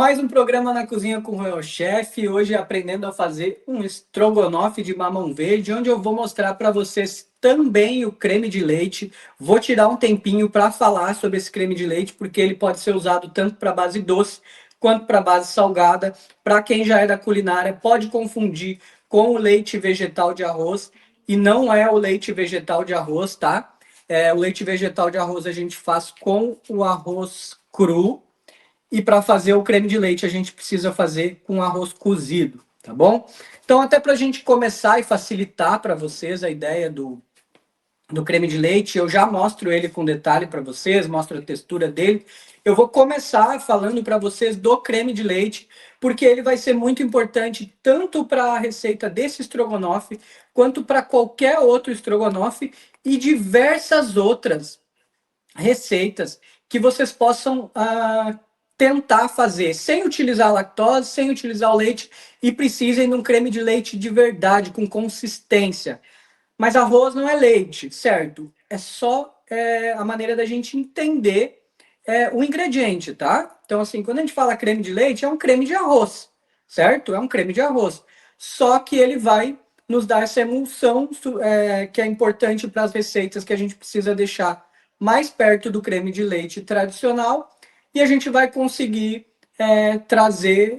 Mais um programa na Cozinha com o Royal Chef. Hoje aprendendo a fazer um estrogonofe de mamão verde, onde eu vou mostrar para vocês também o creme de leite. Vou tirar um tempinho para falar sobre esse creme de leite, porque ele pode ser usado tanto para base doce quanto para base salgada. Para quem já é da culinária, pode confundir com o leite vegetal de arroz, e não é o leite vegetal de arroz, tá? O leite vegetal de arroz a gente faz com o arroz cru. E para fazer o creme de leite, a gente precisa fazer com arroz cozido, tá bom? Então, até para a gente começar e facilitar para vocês a ideia do creme de leite, eu já mostro ele com detalhe para vocês, mostro a textura dele. Eu vou começar falando para vocês do creme de leite, porque ele vai ser muito importante tanto para a receita desse estrogonofe, quanto para qualquer outro estrogonofe e diversas outras receitas que vocês possam tentar fazer sem utilizar lactose, sem utilizar o leite e precisem de um creme de leite de verdade, com consistência. Mas arroz não é leite, certo? É só a maneira da gente entender o ingrediente, tá? Então, assim, quando a gente fala creme de leite, é um creme de arroz, certo? É um creme de arroz. Só que ele vai nos dar essa emulsão que é importante para as receitas que a gente precisa deixar mais perto do creme de leite tradicional, e a gente vai conseguir trazer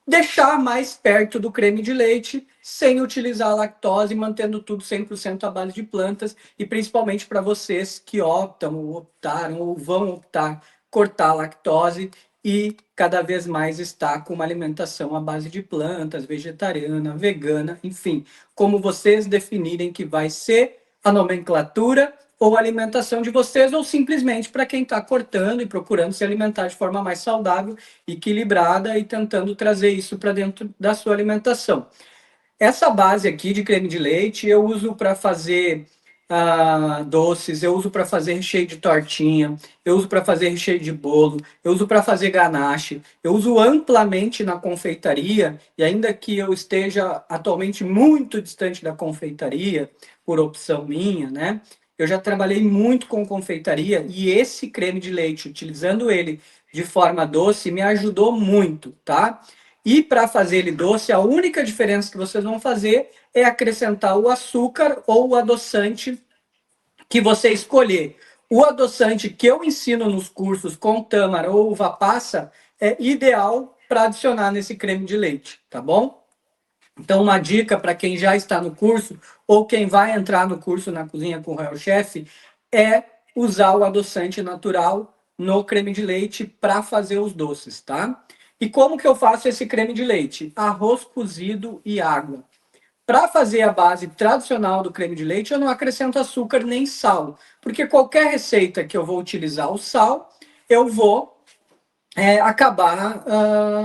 deixar mais perto do creme de leite, sem utilizar lactose, mantendo tudo 100% à base de plantas, e principalmente para vocês que optam, ou optaram, ou vão optar cortar a lactose e cada vez mais estar com uma alimentação à base de plantas, vegetariana, vegana, enfim, como vocês definirem que vai ser a nomenclatura ou alimentação de vocês, ou simplesmente para quem está cortando e procurando se alimentar de forma mais saudável, equilibrada e tentando trazer isso para dentro da sua alimentação. Essa base aqui de creme de leite eu uso para fazer doces, eu uso para fazer recheio de tortinha, eu uso para fazer recheio de bolo, eu uso para fazer ganache, eu uso amplamente na confeitaria, e ainda que eu esteja atualmente muito distante da confeitaria, por opção minha, né? Eu já trabalhei muito com confeitaria, e esse creme de leite, utilizando ele de forma doce, me ajudou muito, tá? E para fazer ele doce, a única diferença que vocês vão fazer é acrescentar o açúcar ou o adoçante que você escolher. O adoçante que eu ensino nos cursos com tâmara ou uva passa é ideal para adicionar nesse creme de leite, tá bom? Então, uma dica para quem já está no curso ou quem vai entrar no curso na Cozinha com o Royal Chef é usar o adoçante natural no creme de leite para fazer os doces, tá? E como que eu faço esse creme de leite? Arroz cozido e água. Para fazer a base tradicional do creme de leite, eu não acrescento açúcar nem sal, porque qualquer receita que eu vou utilizar o sal, eu vou acabar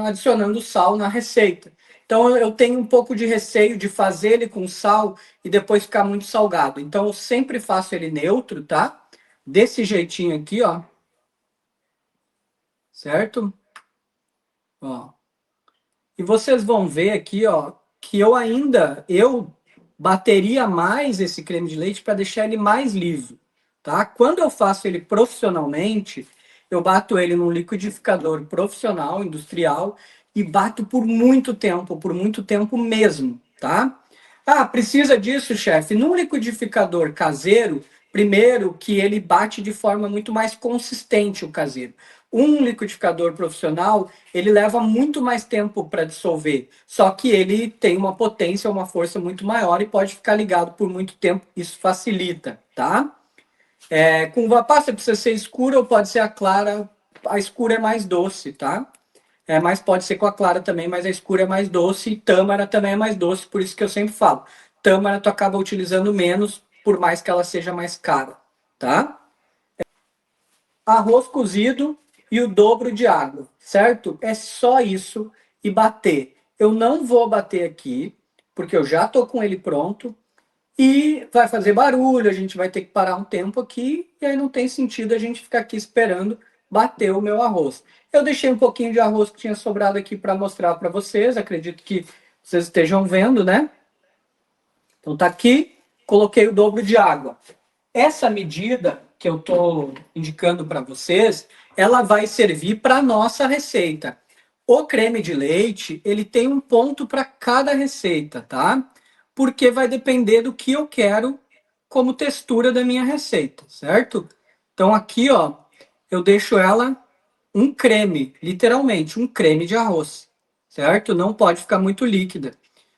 adicionando sal na receita. Então eu tenho um pouco de receio de fazer ele com sal e depois ficar muito salgado. Então eu sempre faço ele neutro, tá? Desse jeitinho aqui, ó. Certo? Ó. E vocês vão ver aqui, ó, que eu bateria mais esse creme de leite para deixar ele mais liso, tá? Quando eu faço ele profissionalmente, eu bato ele num liquidificador profissional, industrial, e bato por muito tempo mesmo, tá? Ah, precisa disso, chefe? Num liquidificador caseiro, primeiro que ele bate de forma muito mais consistente o caseiro. Um liquidificador profissional, ele leva muito mais tempo para dissolver, só que ele tem uma potência, uma força muito maior e pode ficar ligado por muito tempo, isso facilita, tá? Com uva passa precisa ser escura ou pode ser a clara, a escura é mais doce, tá? Mas pode ser com a clara também, mas a escura é mais doce, e tâmara também é mais doce, por isso que eu sempre falo, tâmara tu acaba utilizando menos, por mais que ela seja mais cara, tá? Arroz cozido e o dobro de água, certo? É só isso e bater. Eu não vou bater aqui, porque eu já tô com ele pronto e vai fazer barulho, a gente vai ter que parar um tempo aqui e aí não tem sentido a gente ficar aqui esperando bater o meu arroz. Eu deixei um pouquinho de arroz que tinha sobrado aqui para mostrar para vocês, acredito que vocês estejam vendo, né? Então tá aqui, coloquei o dobro de água. Essa medida que eu estou indicando para vocês ela vai servir para a nossa receita. O creme de leite, ele tem um ponto para cada receita, tá? Porque vai depender do que eu quero como textura da minha receita, certo? Então aqui, ó, eu deixo ela um creme, literalmente, um creme de arroz, certo? Não pode ficar muito líquida,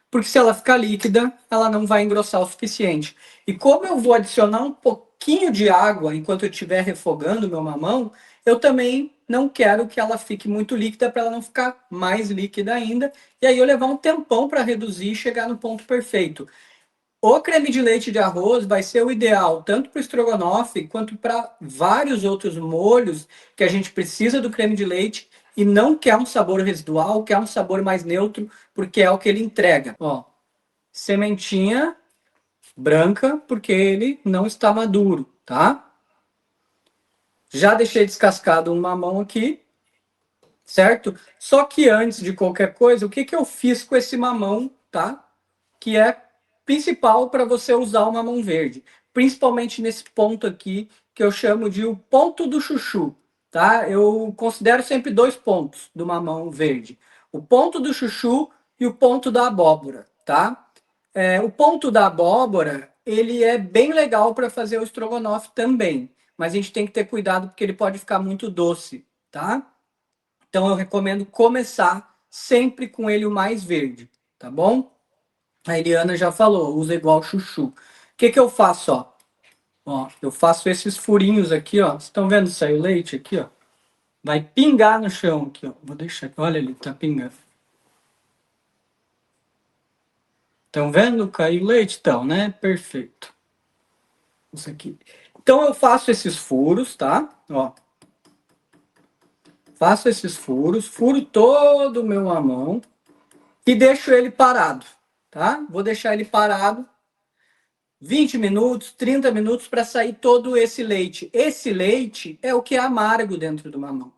porque se ela ficar líquida, ela não vai engrossar o suficiente. E como eu vou adicionar um pouquinho de água enquanto eu estiver refogando meu mamão, eu também não quero que ela fique muito líquida para ela não ficar mais líquida ainda. E aí eu levar um tempão para reduzir e chegar no ponto perfeito. O creme de leite de arroz vai ser o ideal tanto para o estrogonofe quanto para vários outros molhos que a gente precisa do creme de leite e não quer um sabor residual, quer um sabor mais neutro, porque é o que ele entrega. Ó, sementinha branca, porque ele não está maduro, tá? Já deixei descascado um mamão aqui, certo? Só que antes de qualquer coisa, o que que eu fiz com esse mamão, tá? Que é principal para você usar o mamão verde, principalmente nesse ponto aqui que eu chamo de o ponto do chuchu, tá? Eu considero sempre dois pontos do mamão verde: o ponto do chuchu e o ponto da abóbora, tá? O ponto da abóbora ele é bem legal para fazer o estrogonofe também, mas a gente tem que ter cuidado porque ele pode ficar muito doce, tá? Então eu recomendo começar sempre com ele o mais verde, tá bom? A Eliana já falou, usa igual chuchu. O que que eu faço, ó? Ó, eu faço esses furinhos aqui, ó. Vocês estão vendo sair o leite aqui, ó? Vai pingar no chão aqui, ó. Vou deixar aqui. Olha ali, tá pingando. Estão vendo? Caiu o leite? Então, né? Perfeito. Isso aqui. Então eu faço esses furos, tá? Ó. Faço esses furos, furo todo o meu mamão e deixo ele parado, tá? Vou deixar ele parado 20 minutos, 30 minutos para sair todo esse leite. Esse leite é o que é amargo dentro do mamão.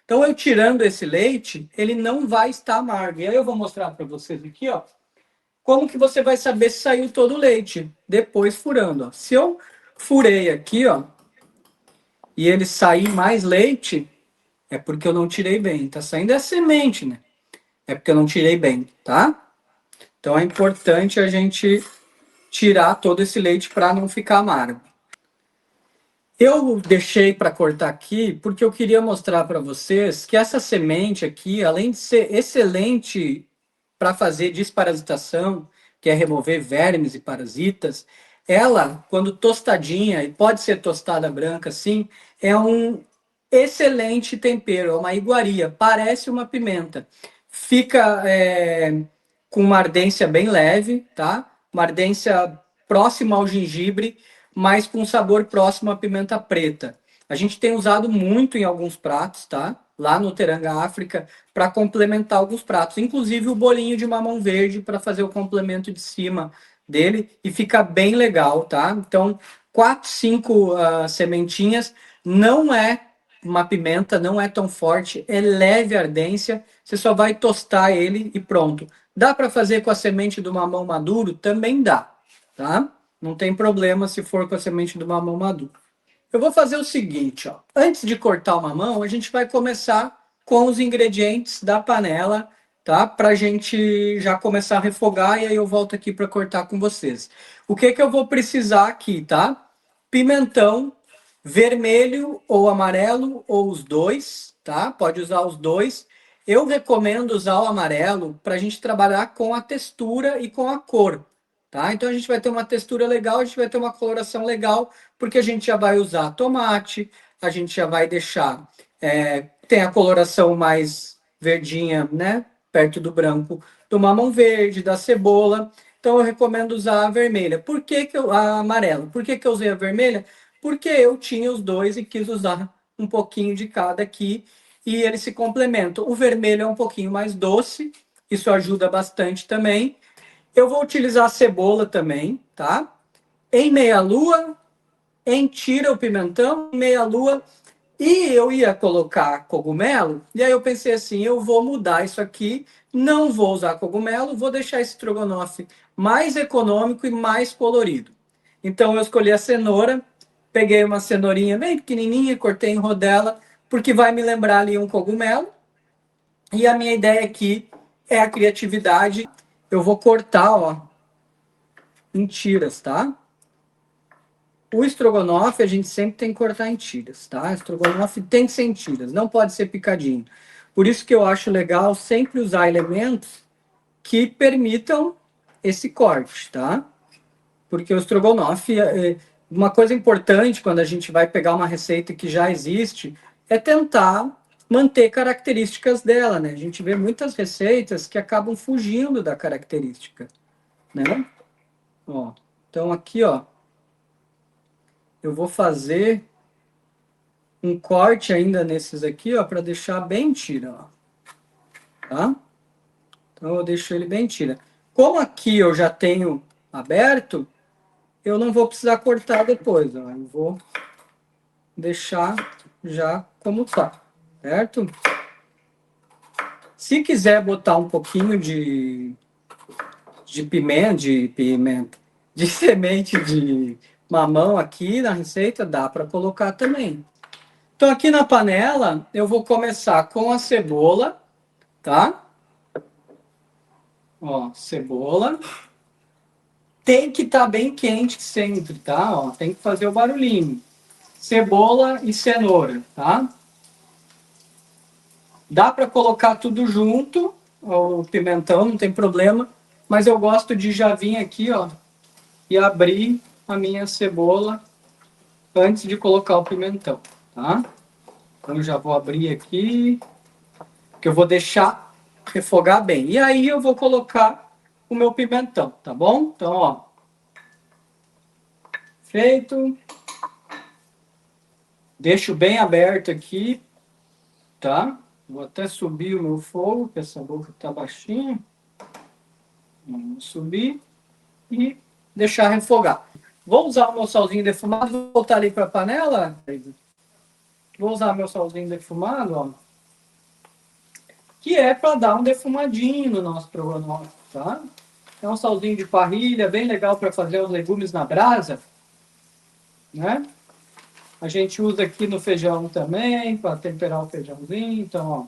Então, eu tirando esse leite, ele não vai estar amargo. E aí eu vou mostrar para vocês aqui, ó, como que você vai saber se saiu todo o leite, depois furando. Ó. Se eu furei aqui, ó, e ele sair mais leite, é porque eu não tirei bem. Tá saindo a semente, né? É porque eu não tirei bem, tá? Então, é importante a gente tirar todo esse leite para não ficar amargo. Eu deixei para cortar aqui porque eu queria mostrar para vocês que essa semente aqui, além de ser excelente para fazer desparasitação, que é remover vermes e parasitas, ela, quando tostadinha, e pode ser tostada branca assim, é um excelente tempero, é uma iguaria, parece uma pimenta. Fica com uma ardência bem leve, tá? Uma ardência próxima ao gengibre, mas com sabor próximo à pimenta preta. A gente tem usado muito em alguns pratos, tá? Lá no Teranga África, para complementar alguns pratos, inclusive o bolinho de mamão verde para fazer o complemento de cima dele e fica bem legal, tá? Então, 4, 5 sementinhas, não é uma pimenta, não é tão forte, é leve ardência, você só vai tostar ele e pronto. Dá para fazer com a semente do mamão maduro? Também dá, tá? Não tem problema se for com a semente do mamão maduro. Eu vou fazer o seguinte, ó. Antes de cortar o mamão, a gente vai começar com os ingredientes da panela, tá? Para a gente já começar a refogar e aí eu volto aqui para cortar com vocês. O que que eu vou precisar aqui, tá? Pimentão vermelho ou amarelo ou os dois, tá? Pode usar os dois. Eu recomendo usar o amarelo para a gente trabalhar com a textura e com a cor, tá? Então a gente vai ter uma textura legal, a gente vai ter uma coloração legal, porque a gente já vai usar tomate, a gente já vai deixar tem a coloração mais verdinha, né? Perto do branco do mamão verde, da cebola. Então eu recomendo usar a vermelha. Por que que a amarela? Por que que eu usei a vermelha? Porque eu tinha os dois e quis usar um pouquinho de cada aqui e eles se complementam. O vermelho é um pouquinho mais doce, isso ajuda bastante também. Eu vou utilizar a cebola também, tá? Em meia-lua, em tira o pimentão, em meia-lua. E eu ia colocar cogumelo, e aí eu pensei assim, eu vou mudar isso aqui, não vou usar cogumelo, vou deixar esse estrogonofe mais econômico e mais colorido. Então eu escolhi a cenoura, peguei uma cenourinha bem pequenininha, cortei em rodela, porque vai me lembrar ali um cogumelo. E a minha ideia aqui é a criatividade. Eu vou cortar, ó, em tiras, tá? O estrogonofe a gente sempre tem que cortar em tiras, tá? O estrogonofe tem que ser em tiras, não pode ser picadinho. Por isso que eu acho legal sempre usar elementos que permitam esse corte, tá? Porque o estrogonofe, uma coisa importante quando a gente vai pegar uma receita que já existe, é tentar manter características dela, né? A gente vê muitas receitas que acabam fugindo da característica, né? Ó, então aqui, ó, eu vou fazer um corte ainda nesses aqui, ó, para deixar bem tira, ó, tá? Então eu deixo ele bem tira. Como aqui eu já tenho aberto, eu não vou precisar cortar depois, ó. Eu vou deixar já como tá, certo? Se quiser botar um pouquinho de semente de mamão aqui na receita, dá para colocar também. Então aqui na panela eu vou começar com a cebola, tá? Ó, cebola. Tem que estar bem quente sempre, tá? Ó, tem que fazer o barulhinho. Cebola e cenoura, tá? Dá para colocar tudo junto, o pimentão, não tem problema, mas eu gosto de já vir aqui, ó, e abrir a minha cebola antes de colocar o pimentão, tá? Então eu já vou abrir aqui, que eu vou deixar refogar bem. E aí eu vou colocar o meu pimentão, tá bom? Então, ó, feito. Deixo bem aberto aqui, tá? Vou até subir o meu fogo, que essa boca tá baixinha. Vamos subir e deixar refogar. Vou usar o meu salzinho defumado, vou voltar ali para a panela. Vou usar meu salzinho defumado, ó, que é para dar um defumadinho no nosso estrogonofe, tá? É um salzinho de parrilha, bem legal para fazer os legumes na brasa, né? A gente usa aqui no feijão também, para temperar o feijãozinho. Então, ó,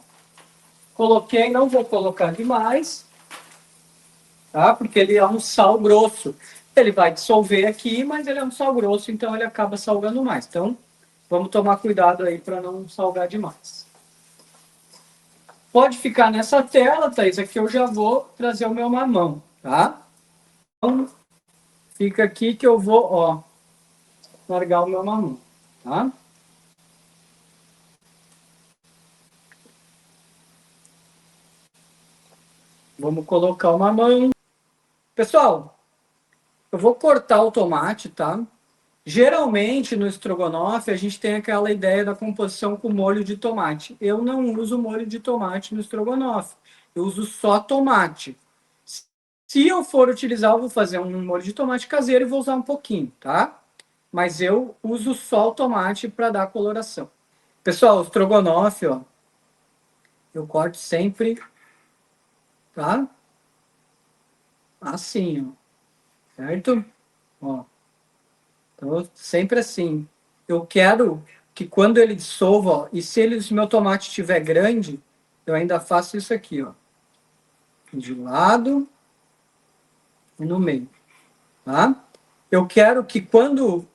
coloquei, não vou colocar demais, tá? Porque ele é um sal grosso. Ele vai dissolver aqui, mas ele é um sal grosso, então ele acaba salgando mais. Então, vamos tomar cuidado aí para não salgar demais. Pode ficar nessa tela, Thaís, aqui eu já vou trazer o meu mamão, tá? Então, fica aqui que eu vou, ó, largar o meu mamão, tá? Vamos colocar o mamão. Pessoal, eu vou cortar o tomate, tá? Geralmente no estrogonofe a gente tem aquela ideia da composição com molho de tomate. Eu não uso molho de tomate no estrogonofe. Eu uso só tomate. Se eu for utilizar, eu vou fazer um molho de tomate caseiro e vou usar um pouquinho, tá? Mas eu uso só o tomate para dar coloração. Pessoal, o estrogonofe, ó, eu corto sempre, tá? Assim, ó, certo? Ó. Então, sempre assim. Eu quero que quando ele dissolva, ó, e se meu tomate estiver grande, eu ainda faço isso aqui, ó. De lado e no meio, tá? Eu quero que quando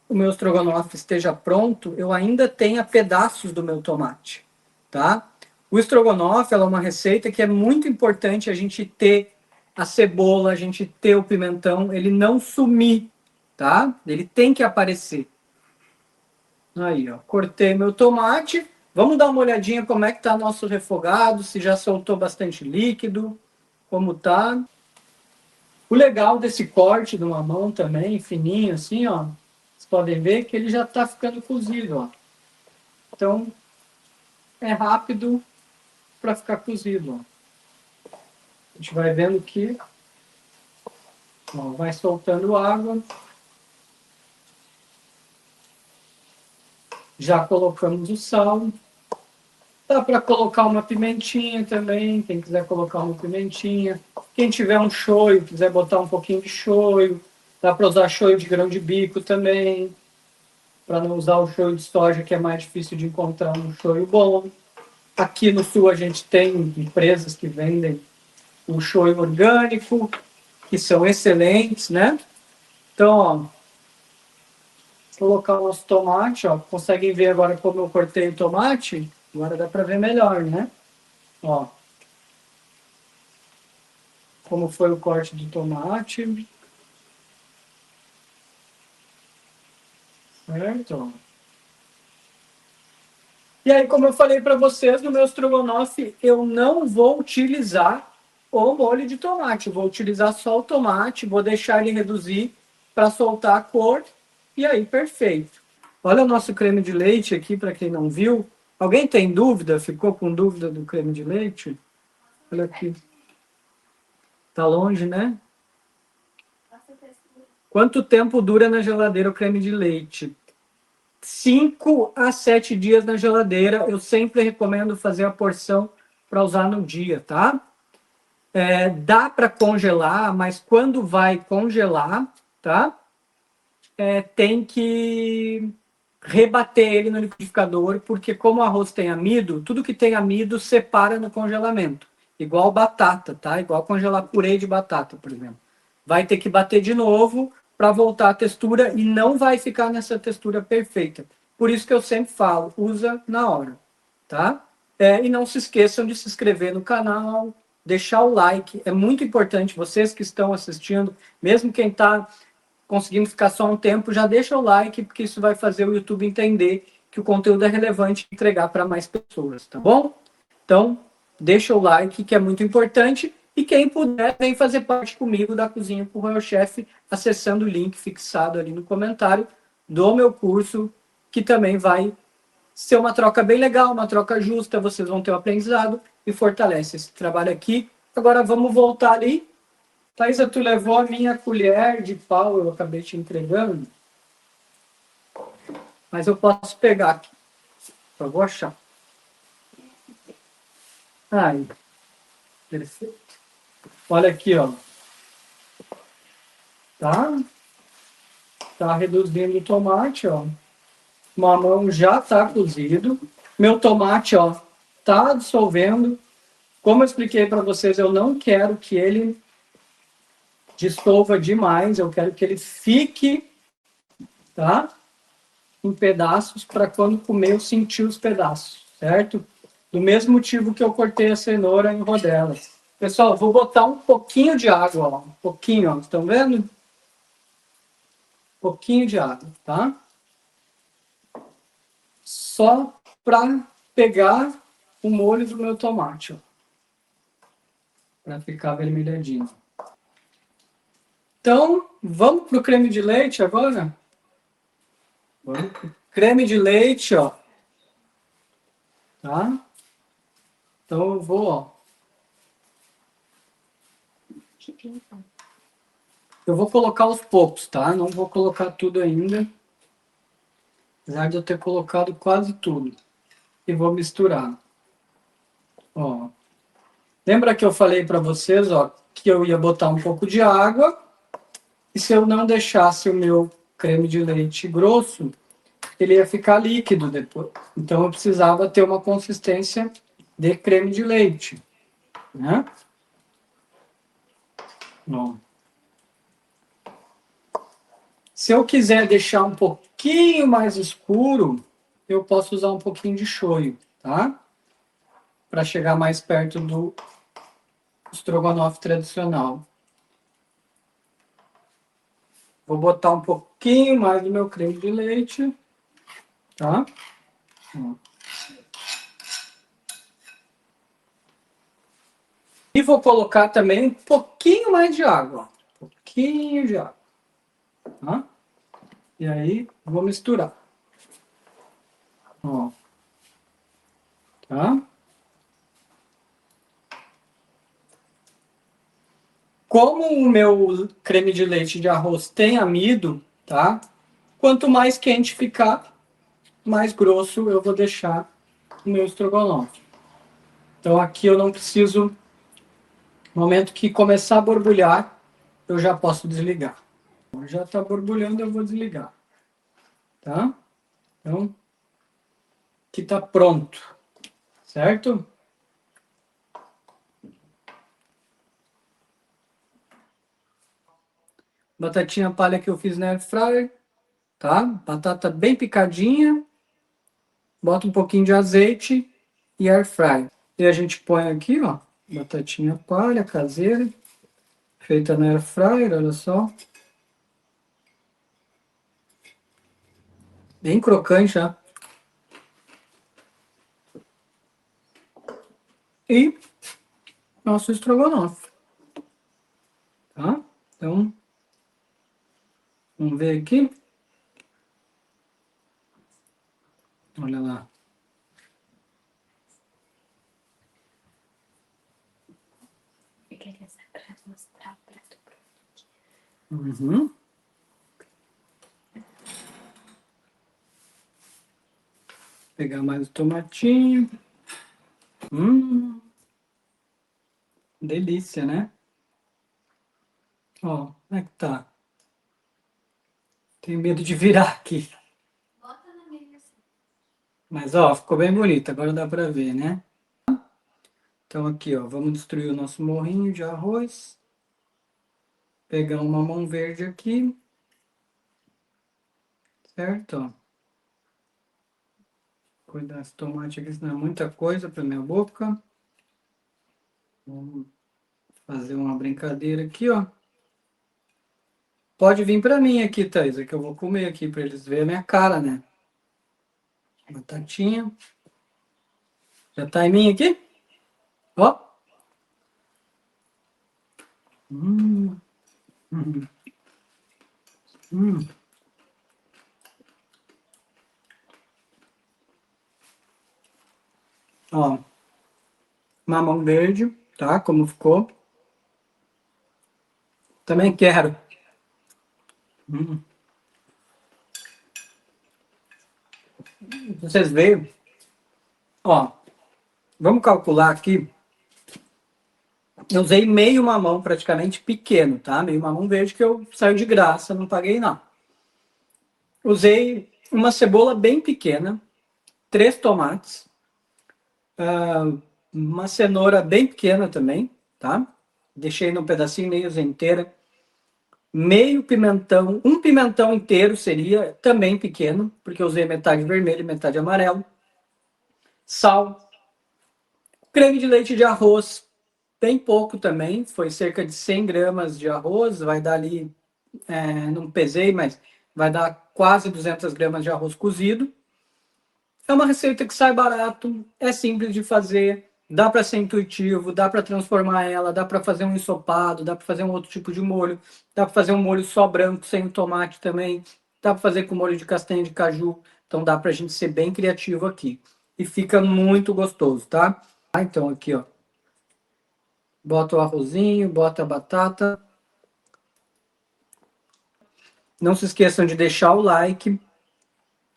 o meu estrogonofe esteja pronto, eu ainda tenha pedaços do meu tomate, tá? O estrogonofe é uma receita que é muito importante a gente ter a cebola, a gente ter o pimentão, ele não sumir, tá? Ele tem que aparecer. Aí, ó, cortei meu tomate. Vamos dar uma olhadinha como é que tá nosso refogado, se já soltou bastante líquido, como tá. O legal desse corte do mamão também, fininho assim, ó, vocês podem ver que ele já tá ficando cozido, ó. Então, é rápido para ficar cozido, ó. A gente vai vendo que, ó, vai soltando água. Já colocamos o sal. Dá para colocar uma pimentinha também, quem quiser colocar uma pimentinha. Quem tiver um shoyu, quiser botar um pouquinho de shoyu. Dá para usar shoyu de grão de bico também. para não usar o shoyu de soja, que é mais difícil de encontrar um shoyu bom. Aqui no sul a gente tem empresas que vendem o shoyu orgânico, que são excelentes, né? Então, ó, vou colocar o nosso tomate, ó. Conseguem ver agora como eu cortei o tomate? Agora dá para ver melhor, né? Ó, como foi o corte do tomate. Certo? E aí, como eu falei para vocês, no meu estrogonofe eu não vou utilizar o molho de tomate. Vou utilizar só o tomate, vou deixar ele reduzir para soltar a cor. E aí, perfeito. Olha o nosso creme de leite aqui, para quem não viu. Alguém tem dúvida? Ficou com dúvida do creme de leite? Olha aqui. Tá longe, né? Quanto tempo dura na geladeira o creme de leite? 5 a 7 dias na geladeira. Eu sempre recomendo fazer a porção para usar no dia, tá? Dá para congelar, mas quando vai congelar, tá? Tem que rebater ele no liquidificador, porque como o arroz tem amido, tudo que tem amido separa no congelamento. Igual batata, tá? Igual congelar purê de batata, por exemplo. Vai ter que bater de novo para voltar a textura e não vai ficar nessa textura perfeita. Por isso que eu sempre falo, usa na hora, tá? E não se esqueçam de se inscrever no canal, deixar o like. É muito importante, vocês que estão assistindo, mesmo quem está conseguindo ficar só um tempo, já deixa o like, porque isso vai fazer o YouTube entender que o conteúdo é relevante e entregar para mais pessoas, tá bom? Então, deixa o like, que é muito importante. E quem puder, vem fazer parte comigo da Cozinha com o Royal Chef, acessando o link fixado ali no comentário do meu curso, que também vai ser uma troca bem legal, uma troca justa, vocês vão ter um aprendizado e fortalece esse trabalho aqui. Agora vamos voltar ali. Thaisa, tu levou a minha colher de pau, eu acabei te entregando, mas eu posso pegar aqui. Eu vou achar. Aí, perfeito. Olha aqui, ó. Tá? Tá reduzindo o tomate, ó. O mamão já tá cozido. Meu tomate, ó, tá dissolvendo. Como eu expliquei para vocês, eu não quero que ele dissolva demais. Eu quero que ele fique, tá? Em pedaços para quando comer eu sentir os pedaços, certo? Do mesmo motivo que eu cortei a cenoura em rodelas. Pessoal, vou botar um pouquinho de água, ó. Um pouquinho, ó. Estão vendo? Um pouquinho de água, tá? Só para pegar o molho do meu tomate, ó. Para ficar vermelhadinho. Então, vamos pro creme de leite agora? Vamos pro creme de leite, ó. Tá? Então eu vou, ó. Eu vou colocar aos poucos, tá? Não vou colocar tudo ainda. Apesar de eu ter colocado quase tudo. E vou misturar. Ó. Lembra que eu falei para vocês, ó, que eu ia botar um pouco de água. E se eu não deixasse o meu creme de leite grosso, ele ia ficar líquido depois. Então eu precisava ter uma consistência de creme de leite, né? Ó. Se eu quiser deixar um pouquinho mais escuro, eu posso usar um pouquinho de shoyu, tá? Para chegar mais perto do estrogonofe tradicional. Vou botar um pouquinho mais do meu creme de leite, tá? E vou colocar também um pouquinho mais de água. Um pouquinho de água. Tá? E aí, vou misturar. Ó. Tá? Como o meu creme de leite de arroz tem amido, tá? Quanto mais quente ficar, mais grosso eu vou deixar o meu estrogonofe. Então aqui eu não preciso, no momento que começar a borbulhar, eu já posso desligar. Já está borbulhando, eu vou desligar. Tá? Então, aqui tá pronto, certo? Batatinha palha que eu fiz na air fryer, tá? Batata bem picadinha, bota um pouquinho de azeite e air fryer. E a gente põe aqui, ó, batatinha palha caseira, feita na air fryer, olha só. Bem crocante já. E nosso estrogonofe, tá? Então, vamos ver aqui. Olha lá. Uhum. Pegar mais o tomatinho. Delícia, né? Ó, como é que tá? Tenho medo de virar aqui. Mas, ó, ficou bem bonito. Agora dá pra ver, né? Então aqui, ó, vamos destruir o nosso morrinho de arroz. Pegar um mamão verde aqui. Certo? Cuidar esse tomate aqui, senão é muita coisa para minha boca. Vamos fazer uma brincadeira aqui, ó. Pode vir para mim aqui, Thaisa, que eu vou comer aqui para eles verem a minha cara, né? Batatinha. Já tá em mim aqui? Ó. Hum, hum, hum. Ó, mamão verde, tá? Como ficou. Também quero. Hum. Vocês veem? Ó, vamos calcular aqui. Eu usei meio mamão praticamente pequeno, tá? Meio mamão verde que eu saiu de graça, não paguei não. Usei uma cebola bem pequena, 3 tomates, uma cenoura bem pequena também, tá? Deixei num pedacinho meio inteira. Meio pimentão, um pimentão inteiro seria também pequeno, porque eu usei metade vermelho e metade amarelo. Sal, creme de leite de arroz, bem pouco também, foi cerca de 100 gramas de arroz, vai dar ali, não pesei, mas vai dar quase 200 gramas de arroz cozido. É uma receita que sai barato, é simples de fazer, dá para ser intuitivo, dá para transformar ela, dá para fazer um ensopado, dá para fazer um outro tipo de molho, dá para fazer um molho só branco, sem tomate também, dá para fazer com molho de castanha de caju, então dá para a gente ser bem criativo aqui. E fica muito gostoso, tá? Então aqui, ó, bota o arrozinho, bota a batata. Não se esqueçam de deixar o like,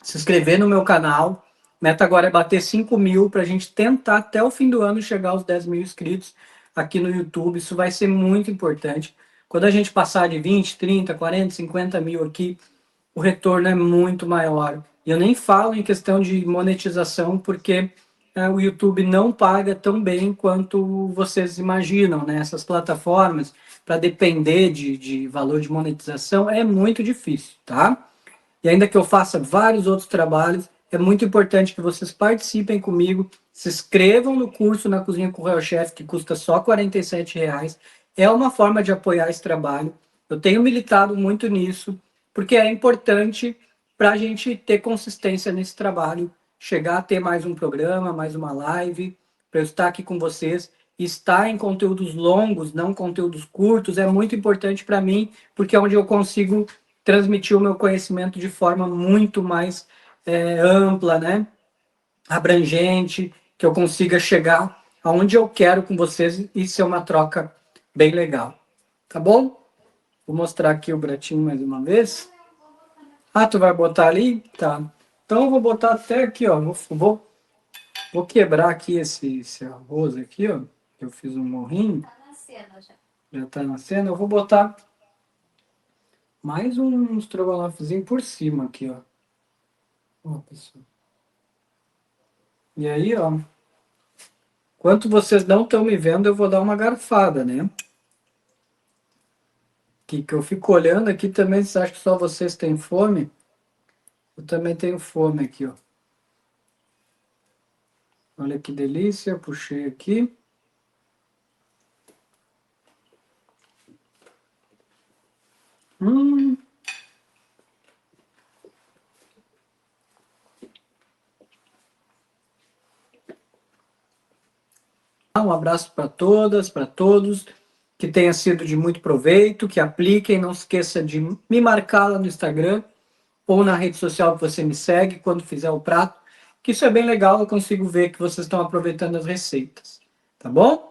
se inscrever no meu canal. Meta agora é bater 5.000 para a gente tentar até o fim do ano chegar aos 10.000 inscritos aqui no YouTube. Isso vai ser muito importante. Quando a gente passar de 20, 30, 40, 50 mil aqui, o retorno é muito maior. E eu nem falo em questão de monetização, porque o YouTube não paga tão bem quanto vocês imaginam, né? Essas plataformas, para depender de valor de monetização, é muito difícil, tá? E ainda que eu faça vários outros trabalhos, é muito importante que vocês participem comigo, se inscrevam no curso na Cozinha com o Royal Chef, que custa só R$ 47. É uma forma de apoiar esse trabalho. Eu tenho militado muito nisso, porque é importante para a gente ter consistência nesse trabalho, chegar a ter mais um programa, mais uma live, para eu estar aqui com vocês. Estar em conteúdos longos, não conteúdos curtos, é muito importante para mim, porque é onde eu consigo transmitir o meu conhecimento de forma muito mais ampla, né? Abrangente, que eu consiga chegar aonde eu quero com vocês e ser uma troca bem legal. Tá bom? Vou mostrar aqui o pratinho mais uma vez. Ah, tu vai botar ali? Tá. Então eu vou botar até aqui, ó. Vou quebrar aqui esse arroz aqui, ó. Eu fiz um morrinho. Tá na cena já. Já tá na cena. Eu vou botar mais um estrogonofezinho por cima aqui, ó. Ó, pessoal. E aí, ó. Enquanto vocês não estão me vendo, eu vou dar uma garfada, né? Que eu fico olhando aqui também, vocês acham que só vocês têm fome? Eu também tenho fome aqui, ó. Olha que delícia, puxei aqui. Hum. Um abraço para todas, para todos, que tenha sido de muito proveito, que apliquem, não se esqueça de me marcar lá no Instagram ou na rede social que você me segue quando fizer o prato, que isso é bem legal, eu consigo ver que vocês estão aproveitando as receitas, tá bom?